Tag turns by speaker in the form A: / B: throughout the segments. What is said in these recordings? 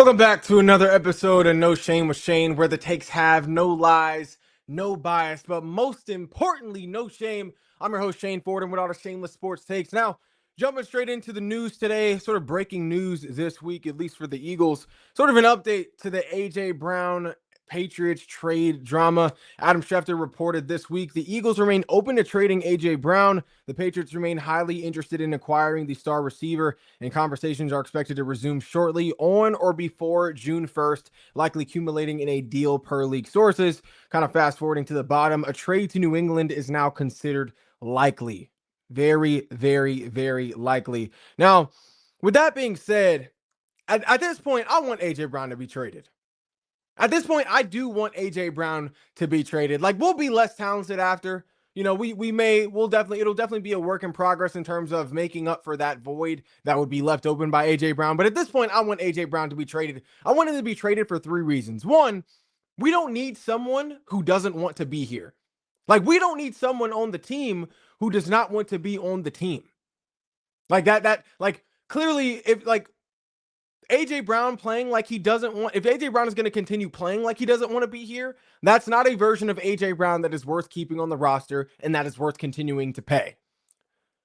A: Welcome back to another episode of No Shame with Shane, where the takes have no lies, no bias, but most importantly, no shame. I'm your host, Shane Ford, and with all the shameless sports takes. Now, jumping straight into the news today, sort of breaking news this week, at least for the Eagles, sort of an update to the A.J. Brown Patriots trade drama. Adam Schefter reported this week the Eagles remain open to trading A.J. Brown. The Patriots remain highly interested in acquiring the star receiver, and conversations are expected to resume shortly on or before June 1st, likely accumulating in a deal per league sources. Kind of fast forwarding to the bottom, a trade to New England is now considered likely. Very, very, very likely. Now, with that being said, at this point, I want A.J. Brown to be traded. At this point, I do want A.J. Brown to be traded. Like, we'll be less talented after. It'll definitely be a work in progress in terms of making up for that void that would be left open by A.J. Brown. But at this point, I want A.J. Brown to be traded. I want him to be traded for three reasons. One, we don't need someone who doesn't want to be here. Like, we don't need someone on the team who does not want to be on the team. Clearly, if, A.J. Brown playing like he doesn't want, if A.J. Brown is going to continue playing like he doesn't want to be here, that's not a version of A.J. Brown that is worth keeping on the roster and that is worth continuing to pay.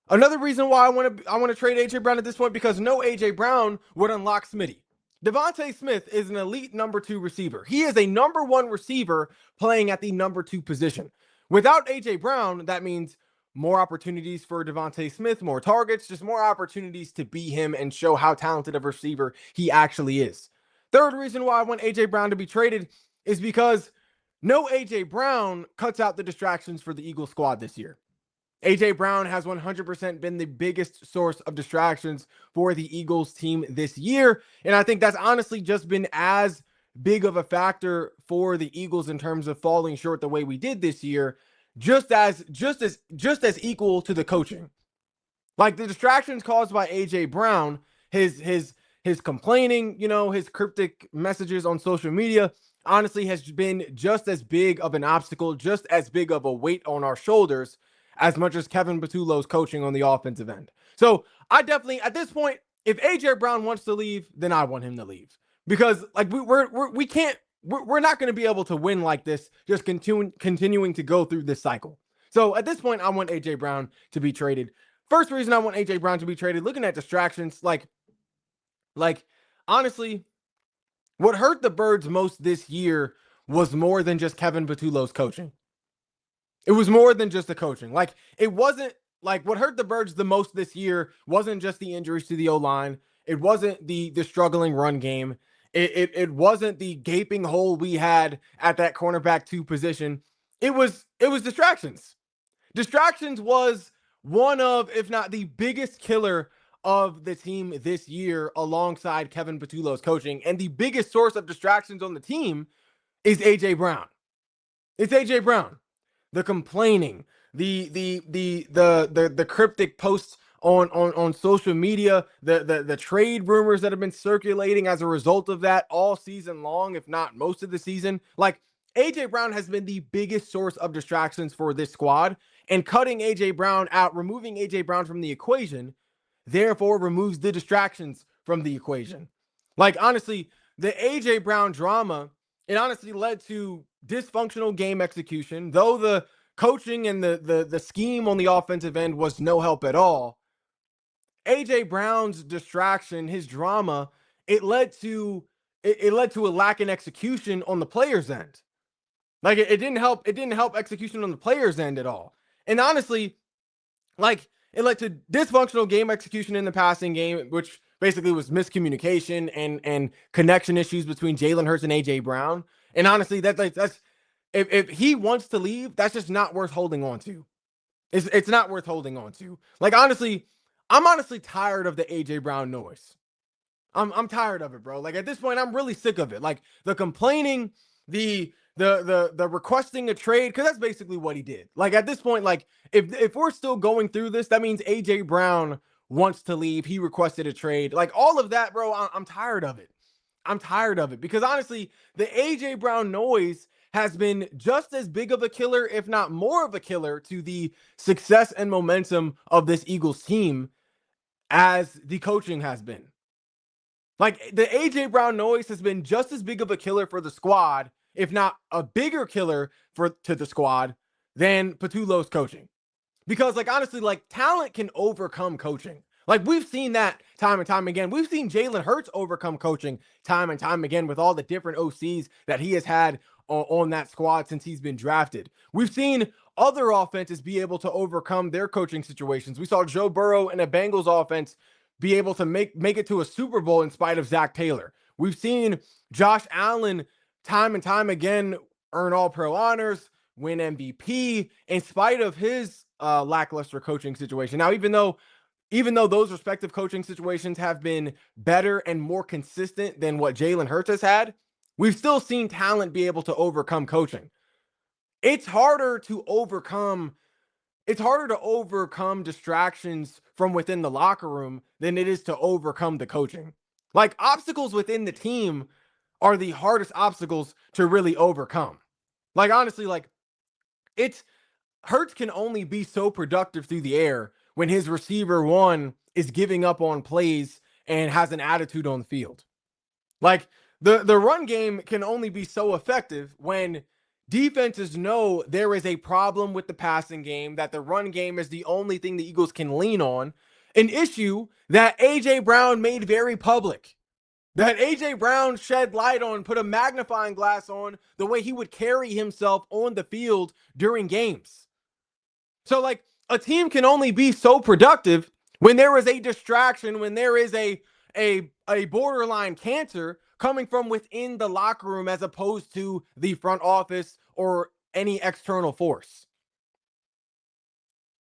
A: Another reason why I want to trade A.J. Brown at this point, because no A.J. Brown would unlock Smitty. Devontae Smith is an elite number 2 receiver. He is a number 1 receiver playing at the number 2 position. Without A.J. Brown, that means more opportunities for Devontae Smith, more targets, just more opportunities to be him and show how talented of a receiver he actually is. Third reason why I want A.J. Brown to be traded is because no A.J. Brown cuts out the distractions for the Eagles squad this year. A.J. Brown has 100% been the biggest source of distractions for the Eagles team this year. And I think that's honestly just been as big of a factor for the Eagles in terms of falling short the way we did this year, just as equal to the coaching. Like, the distractions caused by A.J. Brown, his complaining, his cryptic messages on social media, honestly has been just as big of an obstacle, just as big of a weight on our shoulders as much as Kevin Patullo's coaching on the offensive end. So I definitely, at this point, if A.J. Brown wants to leave, then I want him to leave. Because we're not going to be able to win like this, just continuing to go through this cycle. So at this point, I want A.J. Brown to be traded. First reason I want A.J. Brown to be traded, looking at distractions, honestly, what hurt the Birds most this year was more than just Kevin Patullo's coaching. It was more than just the coaching. It wasn't like what hurt the Birds the most this year wasn't just the injuries to the O-line. It wasn't the struggling run game. It wasn't the gaping hole we had at that cornerback 2 position. It was distractions. Distractions was one of, if not the biggest killer of the team this year alongside Kevin Patullo's coaching. And the biggest source of distractions on the team is A.J. Brown. It's A.J. Brown. The complaining, the cryptic posts on social media, the trade rumors that have been circulating as a result of that all season long, if not most of the season. Like, A.J. Brown has been the biggest source of distractions for this squad, and cutting A.J. Brown out, removing A.J. Brown from the equation, therefore removes the distractions from the equation. Like, honestly, the A.J. Brown drama, it honestly led to dysfunctional game execution. Though the coaching and the scheme on the offensive end was no help at all, A.J. Brown's distraction, his drama, it led to a lack in execution on the players' end. Like, it didn't help execution on the players' end at all. And honestly, it led to dysfunctional game execution in the passing game, which basically was miscommunication and connection issues between Jalen Hurts and A.J. Brown. And honestly, that's if he wants to leave, that's just not worth holding on to. It's not worth holding on to. Like, honestly, I'm honestly tired of the A.J. Brown noise. I'm tired of it, bro. Like, at this point, I'm really sick of it. Like, the complaining, the requesting a trade, because that's basically what he did. Like, at this point, like, if we're still going through this, that means A.J. Brown wants to leave. He requested a trade. Like, all of that, bro, I'm tired of it. I'm tired of it because honestly, the A.J. Brown noise has been just as big of a killer, if not more of a killer, to the success and momentum of this Eagles team as the coaching has been. Like the AJ Brown noise has been just as big of a killer for the squad, if not a bigger killer to the squad than Patullo's coaching. Because like honestly, like talent can overcome coaching. Like we've seen that time and time again. We've seen Jalen Hurts overcome coaching time and time again with all the different OCs that he has had on that squad since he's been drafted. We've seen other offenses be able to overcome their coaching situations. We saw Joe Burrow in a Bengals offense be able to make it to a Super Bowl in spite of Zach Taylor. We've seen Josh Allen time and time again earn All-Pro honors, win MVP in spite of his lackluster coaching situation. Now, even though those respective coaching situations have been better and more consistent than what Jalen Hurts has had, we've still seen talent be able to overcome coaching. It's harder to overcome distractions from within the locker room than it is to overcome the coaching. Like obstacles within the team are the hardest obstacles to really overcome. Like honestly, like Hurts can only be so productive through the air when his receiver one is giving up on plays and has an attitude on the field. Like the run game can only be so effective when defenses know there is a problem with the passing game, that the run game is the only thing the Eagles can lean on, an issue that AJ Brown made very public. That AJ Brown shed light on, put a magnifying glass on the way he would carry himself on the field during games. So like a team can only be so productive when there is a distraction, when there is a borderline cancer coming from within the locker room as opposed to the front office or any external force.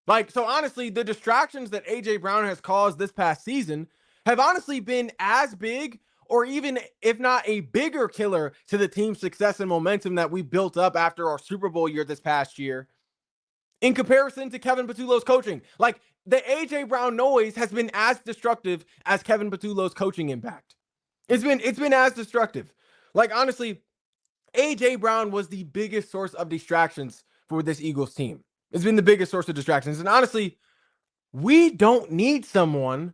A: Like, so honestly, the distractions that AJ Brown has caused this past season have honestly been as big or even if not a bigger killer to the team's success and momentum that we built up after our Super Bowl year this past year in comparison to Kevin Patullo's coaching. Like the AJ Brown noise has been as destructive as Kevin Patullo's coaching impact. It's been as destructive. Like honestly, AJ Brown was the biggest source of distractions for this Eagles team. It's been the biggest source of distractions. And honestly, we don't need someone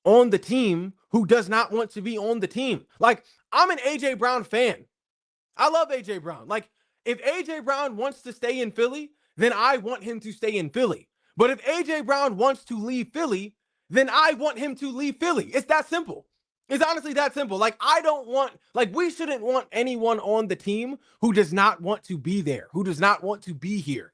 A: on the team who does not want to be on the team. Like, I'm an AJ Brown fan. I love AJ Brown. Like, if AJ Brown wants to stay in Philly, then I want him to stay in Philly. But if AJ Brown wants to leave Philly, then I want him to leave Philly. It's that simple. It's honestly that simple. Like, we shouldn't want anyone on the team who does not want to be there, who does not want to be here.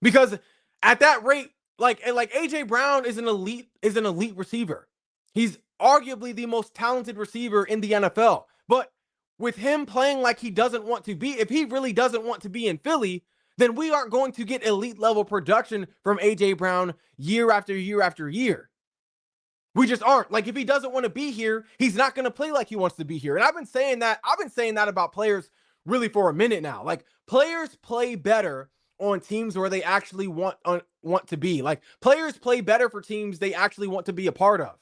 A: Because at that rate, like AJ Brown is an elite receiver. He's arguably the most talented receiver in the NFL. But with him playing like he doesn't want to be, if he really doesn't want to be in Philly, then we aren't going to get elite level production from AJ Brown year after year after year. We just aren't. Like, if he doesn't want to be here, he's not going to play like he wants to be here. And I've been saying that about players really for a minute now. Like, players play better on teams where they actually want to be. Like, players play better for teams they actually want to be a part of.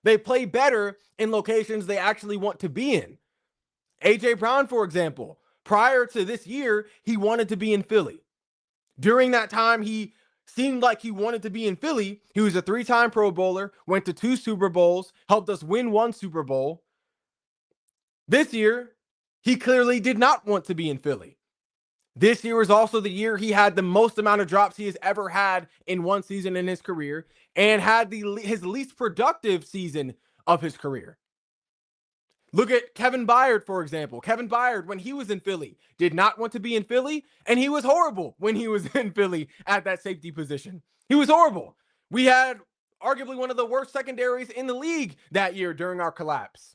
A: They play better in locations they actually want to be in. AJ Brown, for example, prior to this year, he wanted to be in Philly. During that time, he seemed like he wanted to be in Philly. He was a 3-time Pro Bowler, went to 2 Super Bowls, helped us win 1 Super Bowl. This year, he clearly did not want to be in Philly. This year was also the year he had the most amount of drops he has ever had in one season in his career and had his least productive season of his career. Look at Kevin Byard, for example. Kevin Byard, when he was in Philly, did not want to be in Philly, and he was horrible when he was in Philly at that safety position. He was horrible. We had arguably one of the worst secondaries in the league that year during our collapse.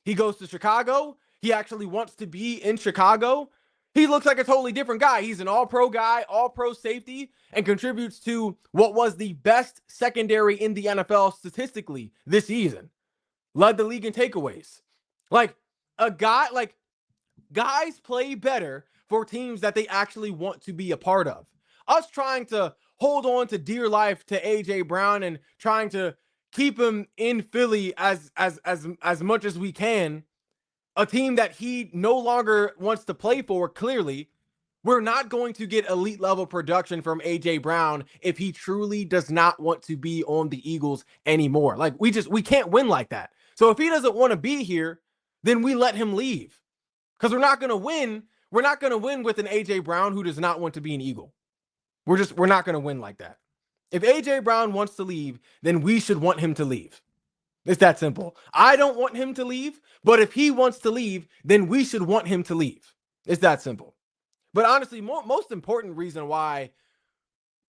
A: He goes to Chicago. He actually wants to be in Chicago. He looks like a totally different guy. He's an all-pro guy, all-pro safety, and contributes to what was the best secondary in the NFL statistically this season. Led the league in takeaways. Like, guys play better for teams that they actually want to be a part of. Us trying to hold on to dear life to AJ Brown and trying to keep him in Philly as much as we can, a team that he no longer wants to play for, clearly, we're not going to get elite level production from AJ Brown if he truly does not want to be on the Eagles anymore. Like, we can't win like that. So if he doesn't want to be here, then we let him leave. Because we're not going to win. We're not going to win with an A.J. Brown who does not want to be an Eagle. We're not going to win like that. If A.J. Brown wants to leave, then we should want him to leave. It's that simple. I don't want him to leave, but if he wants to leave, then we should want him to leave. It's that simple. But honestly, most important reason why,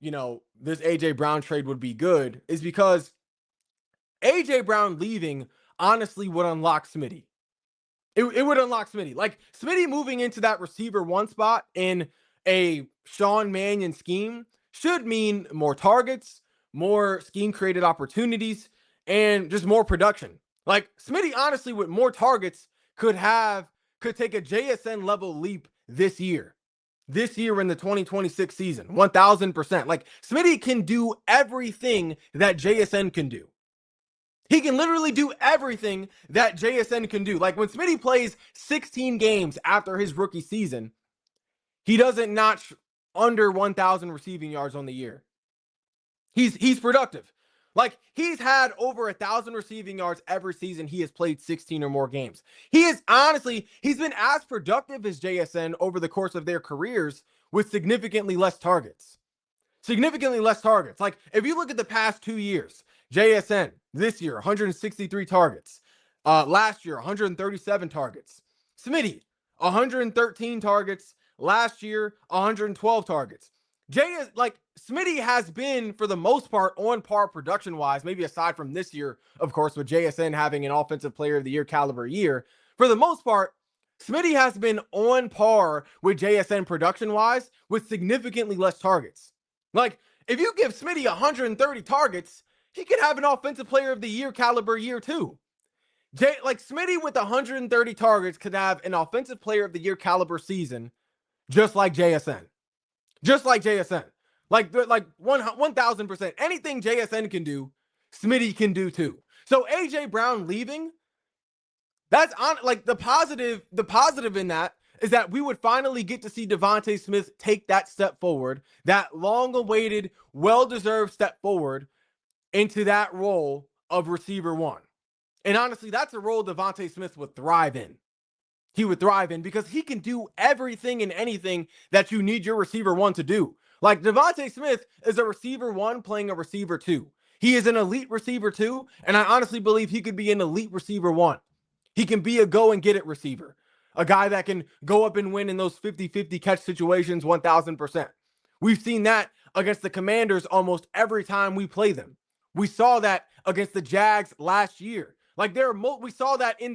A: this A.J. Brown trade would be good is because A.J. Brown leaving honestly would unlock Smitty. It would unlock Smitty. Like, Smitty moving into that receiver one spot in a Sean Mannion scheme should mean more targets, more scheme created opportunities, and just more production. Like, Smitty, honestly, with more targets, could take a JSN level leap this year. This year in the 2026 season, 1000%. Like, Smitty can do everything that JSN can do. He can literally do everything that JSN can do. Like, when Smitty plays 16 games after his rookie season, he doesn't notch under 1,000 receiving yards on the year. He's productive. Like, he's had over 1,000 receiving yards every season he has played 16 or more games. He's been as productive as JSN over the course of their careers with significantly less targets. Like, if you look at the past 2 years, JSN this year, 163 targets. Last year, 137 targets. Smitty, 113 targets. Last year, 112 targets. Smitty has been, for the most part, on par production-wise, maybe aside from this year, of course, with JSN having an Offensive Player of the Year caliber year. For the most part, Smitty has been on par with JSN production-wise with significantly less targets. Like, if you give Smitty 130 targets, he could have an Offensive Player of the Year caliber year too. Smitty with 130 targets could have an Offensive Player of the Year caliber season, just like JSN. Like 1000%. Anything JSN can do, Smitty can do too. So AJ Brown leaving, that's on the positive in that is that we would finally get to see Devontae Smith take that step forward, that long-awaited, well-deserved step forward into that role of receiver one. And honestly, that's a role Devontae Smith would thrive in. He would thrive in because he can do everything and anything that you need your receiver one to do. Like, Devontae Smith is a receiver one playing a receiver two. He is an elite receiver two, and I honestly believe he could be an elite receiver one. He can be a go and get it receiver. A guy that can go up and win in those 50-50 catch situations 1000%. We've seen that against the Commanders almost every time we play them. We saw that against the Jags last year. Like, we saw that in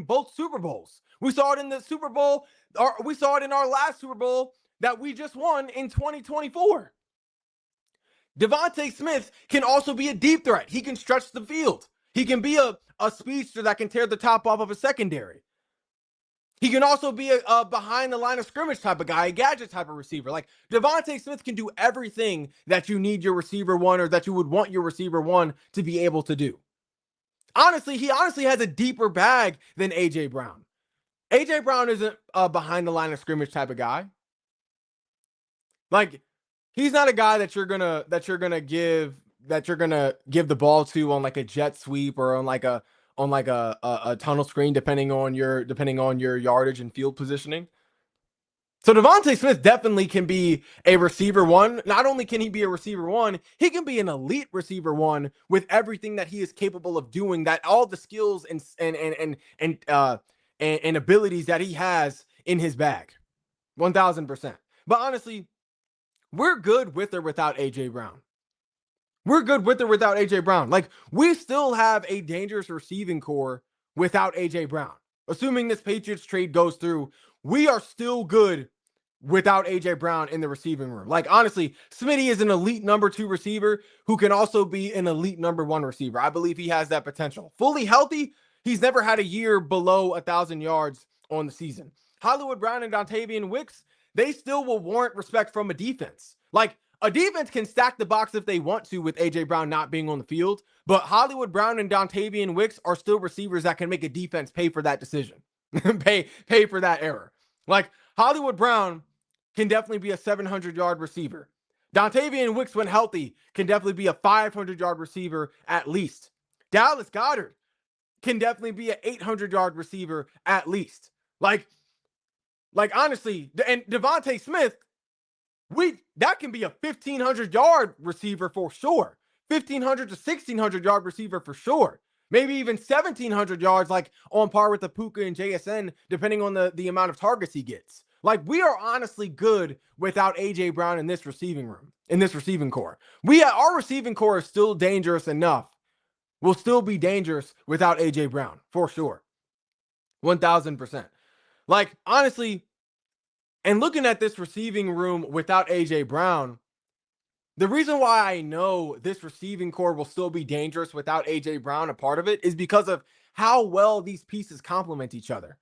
A: both Super Bowls. We saw it in the Super Bowl, or we saw it in our last Super Bowl that we just won in 2024. Devontae Smith can also be a deep threat. He can stretch the field. He can be a speedster that can tear the top off of a secondary. He can also be a behind the line of scrimmage type of guy, a gadget type of receiver. Like, Devontae Smith can do everything that you need your receiver one, or that you would want your receiver one to be able to do. He honestly has a deeper bag than A.J. Brown. A.J. Brown isn't a behind the line of scrimmage type of guy. Like, he's not a guy that you're gonna give the ball to on like a jet sweep or on like a tunnel screen, depending on your yardage and field positioning. So Devontae Smith definitely can be a receiver one. Not only can he be a receiver one, he can be an elite receiver one with everything that he is capable of doing, that all the skills and abilities that he has in his bag. 1000%. But honestly, we're good with or without AJ Brown. Like, we still have a dangerous receiving core without AJ Brown. Assuming this Patriots trade goes through, we are still good without AJ Brown in the receiving room. Like, honestly, Smitty is an elite number 2 receiver who can also be an elite number 1 receiver. I believe he has that potential. Fully healthy, he's never had a year below 1,000 yards on the season. Hollywood Brown and Dontavian Wicks, they still will warrant respect from a defense. Like, a defense can stack the box if they want to with AJ Brown not being on the field, but Hollywood Brown and Dontavian Wicks are still receivers that can make a defense pay for that decision, pay for that error. Like, Hollywood Brown can definitely be a 700-yard receiver. Dontavian Wicks, when healthy, can definitely be a 500-yard receiver at least. Dallas Goedert, can definitely be an 800-yard receiver at least. Like honestly, and Devontae Smith, that can be a 1,500-yard receiver for sure. 1,500 to 1,600-yard receiver for sure. Maybe even 1,700 yards, like on par with the Puka and JSN, depending on the amount of targets he gets. Like, we are honestly good without AJ Brown in this receiving room, in this receiving core. Our receiving core is still dangerous enough. Will still be dangerous without AJ Brown for sure. 1,000%. Like, honestly, and looking at this receiving room without AJ Brown, the reason why I know this receiving core will still be dangerous without AJ Brown, a part of it, is because of how well these pieces complement each other.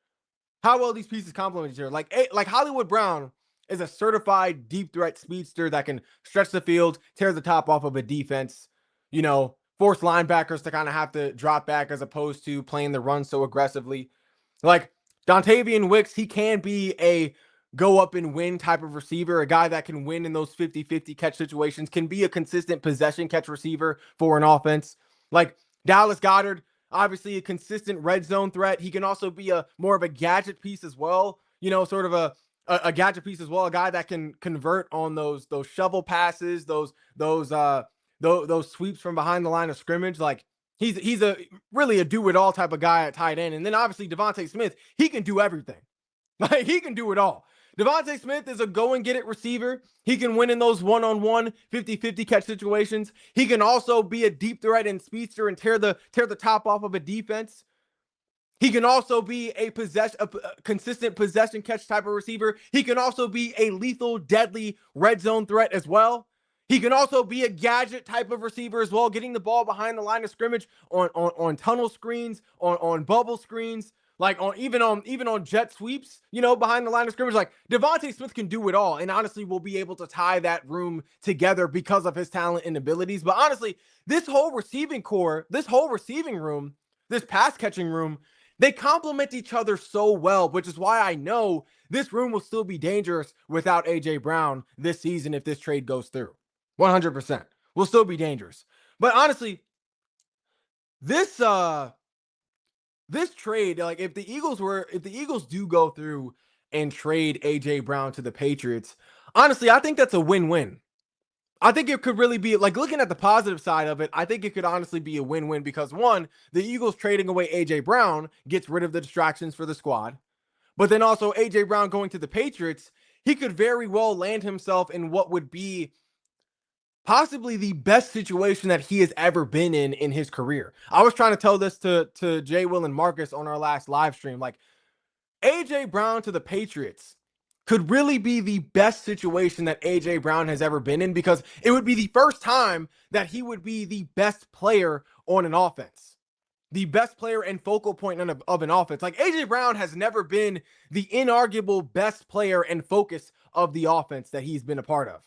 A: How well these pieces complement each other. Like Hollywood Brown is a certified deep threat speedster that can stretch the field, tear the top off of a defense, force linebackers to kind of have to drop back as opposed to playing the run so aggressively. Like Dontavian Wicks, he can be a go up and win type of receiver, a guy that can win in those 50-50 catch situations, can be a consistent possession catch receiver for an offense. Like Dallas Goedert, obviously a consistent red zone threat. He can also be more of a gadget piece as well, sort of a gadget piece as well, a guy that can convert on those shovel passes, those sweeps from behind the line of scrimmage. Like he's a really a do it all type of guy at tight end. And then obviously Devontae Smith, he can do everything. Like he can do it all. Devontae Smith is a go and get it receiver. He can win in those one-on-one 50-50 catch situations. He can also be a deep threat and speedster and tear the top off of a defense. He can also be a consistent possession catch type of receiver. He can also be a lethal, deadly red zone threat as well. He can also be a gadget type of receiver as well, getting the ball behind the line of scrimmage on tunnel screens, on bubble screens, like even on jet sweeps, behind the line of scrimmage. Like Devontae Smith can do it all, and honestly will be able to tie that room together because of his talent and abilities. But honestly, this whole receiving core, this whole receiving room, this pass catching room, they complement each other so well, which is why I know this room will still be dangerous without AJ Brown this season if this trade goes through. 100% will still be dangerous. But honestly, this trade, like if the Eagles do go through and trade AJ Brown to the Patriots, honestly, I think that's a win-win. I think it could really be, like, looking at the positive side of it, I think it could honestly be a win-win because, one, the Eagles trading away AJ Brown gets rid of the distractions for the squad. But then also AJ Brown going to the Patriots, he could very well land himself in what would be possibly the best situation that he has ever been in his career. I was trying to tell this to Jay, Will, and Marcus on our last live stream. Like, AJ Brown to the Patriots could really be the best situation that AJ Brown has ever been in because it would be the first time that he would be the best player on an offense, the best player and focal point of an offense. Like AJ Brown has never been the inarguable best player and focus of the offense that he's been a part of.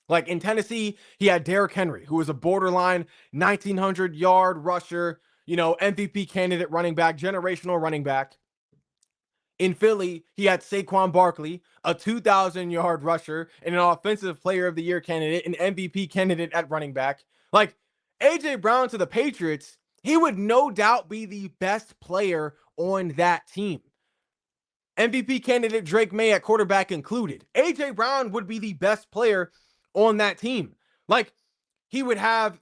A: Like in Tennessee, he had Derrick Henry, who was a borderline 1,900-yard rusher, MVP candidate running back, generational running back. In Philly, he had Saquon Barkley, a 2,000-yard rusher, and an offensive player of the year candidate, an MVP candidate at running back. Like, AJ Brown to the Patriots, he would no doubt be the best player on that team. MVP candidate Drake May at quarterback included. AJ Brown would be the best player on that team. Like, he would have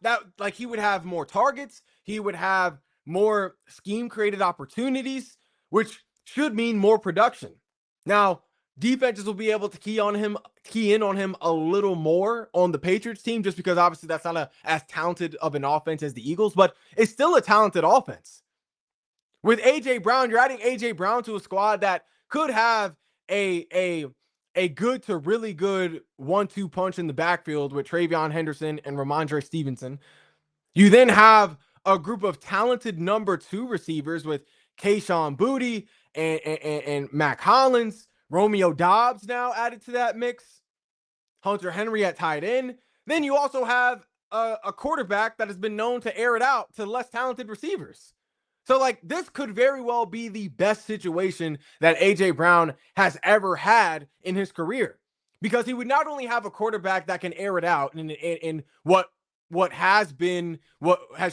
A: more targets, he would have more scheme created opportunities, which should mean more production. Now, defenses will be able to key in on him a little more on the Patriots team, just because obviously that's not as talented of an offense as the Eagles, but it's still a talented offense. With AJ Brown, you're adding AJ Brown to a squad that could have a good to really good 1-2 punch in the backfield with Travion Henderson and Ramondre Stevenson. You then have a group of talented number 2 receivers with Kayshon Boutte and Mac Hollins, Romeo Doubs now added to that mix, Hunter Henry at tight end. Then you also have a quarterback that has been known to air it out to less talented receivers. So, like, this could very well be the best situation that AJ Brown has ever had in his career, because he would not only have a quarterback that can air it out in what has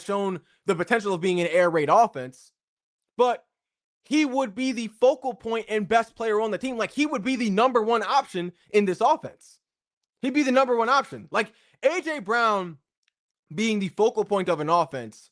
A: shown the potential of being an air raid offense, but he would be the focal point and best player on the team. Like, he would be the number one option in this offense. He'd be the number one option. Like, A.J. Brown being the focal point of an offense,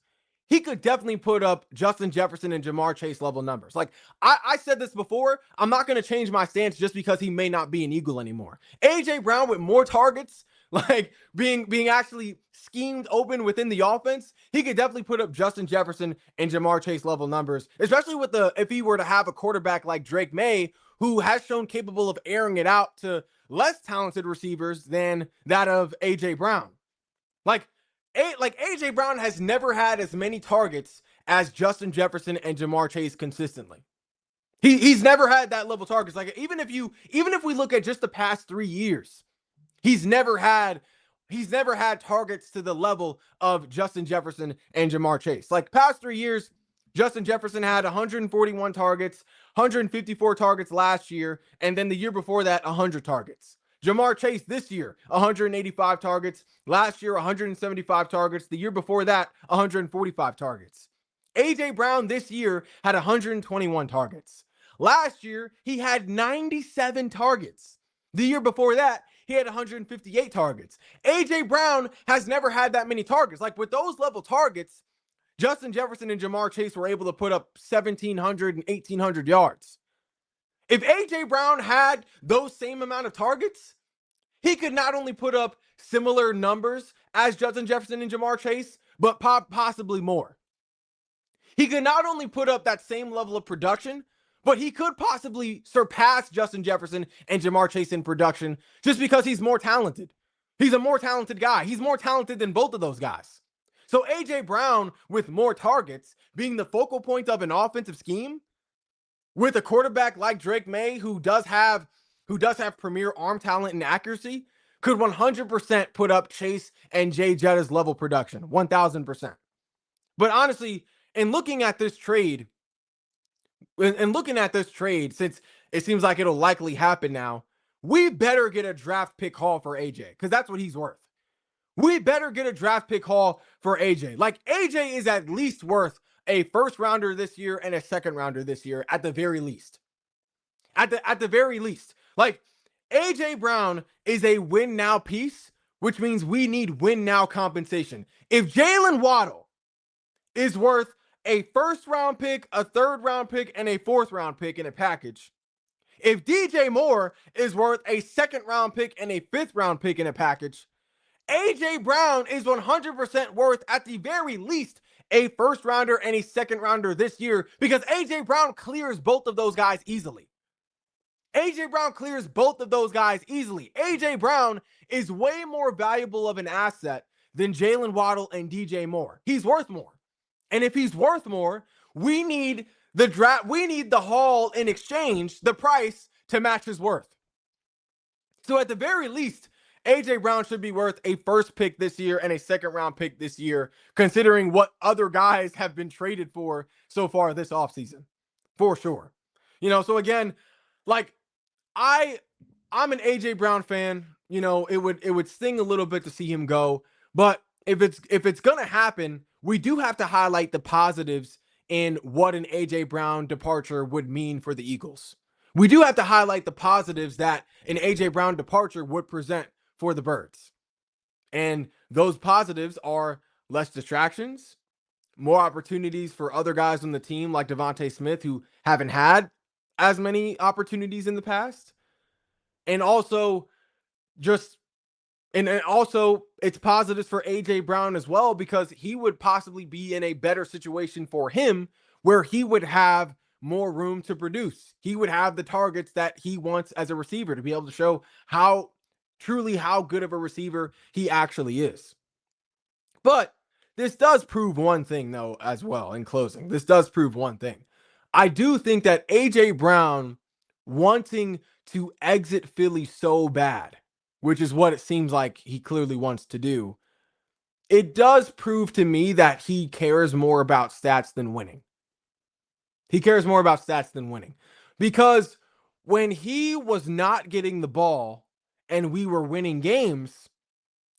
A: he could definitely put up Justin Jefferson and Jamar Chase level numbers. Like, I said this before, I'm not going to change my stance just because he may not be an Eagle anymore. A.J. Brown with more targets, like being actually schemed open within the offense, he could definitely put up Justin Jefferson and Jamar Chase level numbers, especially with if he were to have a quarterback like Drake May, who has shown capable of airing it out to less talented receivers than that of A.J. Brown. Like AJ Brown has never had as many targets as Justin Jefferson and Jamar Chase consistently. He's never had that level targets. Like, even if we look at just the past 3 years, he's never had targets to the level of Justin Jefferson and Jamar Chase. Like, past 3 years, Justin Jefferson had 141 targets, 154 targets last year, and then the year before that, 100 targets. Jamar Chase this year, 185 targets. Last year, 175 targets. The year before that, 145 targets. A.J. Brown this year had 121 targets. Last year, he had 97 targets. The year before that, he had 158 targets. A.J. Brown has never had that many targets. Like, with those level targets, Justin Jefferson and Jamar Chase were able to put up 1,700 and 1,800 yards. If A.J. Brown had those same amount of targets, he could not only put up similar numbers as Justin Jefferson and Jamar Chase, but possibly more. He could not only put up that same level of production, but he could possibly surpass Justin Jefferson and Jamar Chase in production just because he's more talented. He's a more talented guy. He's more talented than both of those guys. So A.J. Brown, with more targets, being the focal point of an offensive scheme, with a quarterback like Drake May, who does have premier arm talent and accuracy, could 100% put up Chase and Jay Jetta's level production, 1,000%. But honestly, in looking at this trade, since it seems like it'll likely happen now, we better get a draft pick haul for AJ, because that's what he's worth. We better get a draft pick haul for AJ. Like, AJ is at least worth a first rounder this year and a second rounder this year at the very least. At the very least. Like, AJ Brown is a win now piece, which means we need win now compensation. If Jalen Waddle is worth a first round pick, a third round pick, and a fourth round pick in a package, if DJ Moore is worth a second round pick and a fifth round pick in a package, AJ Brown is 100% worth, at the very least, a first rounder and a second rounder this year, because AJ Brown clears both of those guys easily. AJ Brown clears both of those guys easily. AJ Brown is way more valuable of an asset than Jalen Waddle and DJ Moore. He's worth more. And if he's worth more, we need the haul in exchange, the price, to match his worth. So at the very least, AJ Brown should be worth a first pick this year and a second round pick this year, considering what other guys have been traded for so far this offseason. For sure. So again, like, I'm an AJ Brown fan. It would sting a little bit to see him go, but if it's gonna happen, we do have to highlight the positives in what an AJ Brown departure would mean for the Eagles. We do have to highlight the positives that an AJ Brown departure would present for the Birds. And those positives are less distractions, more opportunities for other guys on the team like Devontae Smith, who haven't had as many opportunities in the past. And also it's positives for AJ Brown as well, because he would possibly be in a better situation for him where he would have more room to produce. He would have the targets that he wants as a receiver to be able to show how good of a receiver he actually is. But this does prove one thing, though, as well. In closing, this does prove one thing. I do think that AJ Brown wanting to exit Philly so bad, which is what it seems like he clearly wants to do, it does prove to me that he cares more about stats than winning. He cares more about stats than winning. Because when he was not getting the ball and we were winning games,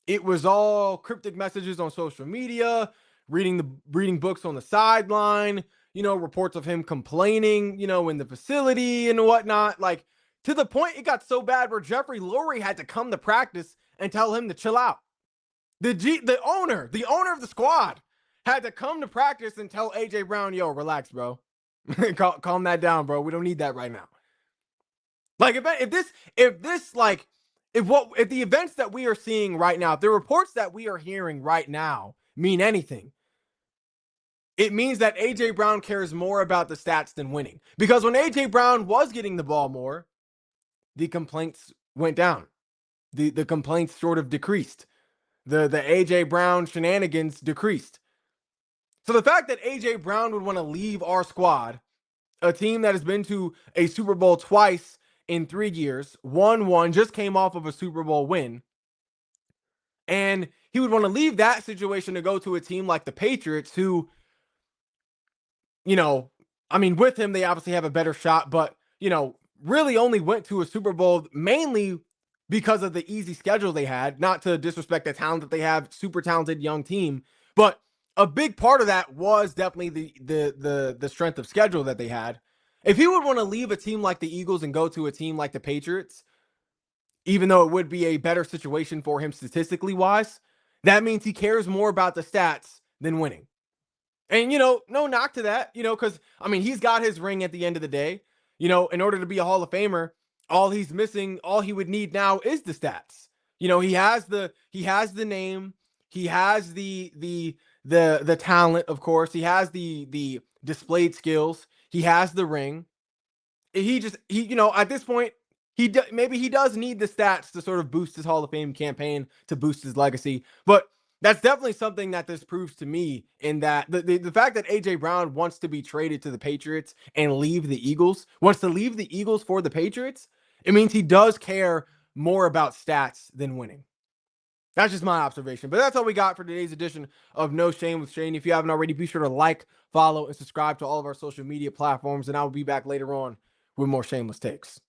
A: it was all cryptic messages on social media, reading books on the sideline, reports of him complaining, in the facility and whatnot. Like, to the point it got so bad where Jeffrey Lurie had to come to practice and tell him to chill out. The owner of the squad had to come to practice and tell AJ Brown, yo, relax, bro. Calm that down, bro. We don't need that right now. Like, if the events that we are seeing right now, if the reports that we are hearing right now mean anything, it means that AJ Brown cares more about the stats than winning. Because when AJ Brown was getting the ball more, the complaints went down. The complaints sort of decreased. The AJ Brown shenanigans decreased. So the fact that AJ Brown would want to leave our squad, a team that has been to a Super Bowl twice in 3 years, won one, just came off of a Super Bowl win, and he would want to leave that situation to go to a team like the Patriots, who, with him, they obviously have a better shot, but, really only went to a Super Bowl mainly because of the easy schedule they had. Not to disrespect the talent that they have, super talented young team, but a big part of that was definitely the strength of schedule that they had. If he would want to leave a team like the Eagles and go to a team like the Patriots, even though it would be a better situation for him statistically wise, that means he cares more about the stats than winning. And, no knock to that, because, he's got his ring at the end of the day. In order to be a Hall of Famer, all he's missing, all he would need now is the stats. He has the name, he has the talent, of course. He has the displayed skills. He has the ring. At this point, maybe he does need the stats to sort of boost his Hall of Fame campaign, to boost his legacy. But that's definitely something that this proves to me, in that the fact that AJ Brown wants to be traded to the Patriots and leave the Eagles, wants to leave the Eagles for the Patriots, it means he does care more about stats than winning. That's just my observation. But that's all we got for today's edition of No Shame with Shane. If you haven't already, be sure to like, follow, and subscribe to all of our social media platforms, and I will be back later on with more shameless takes.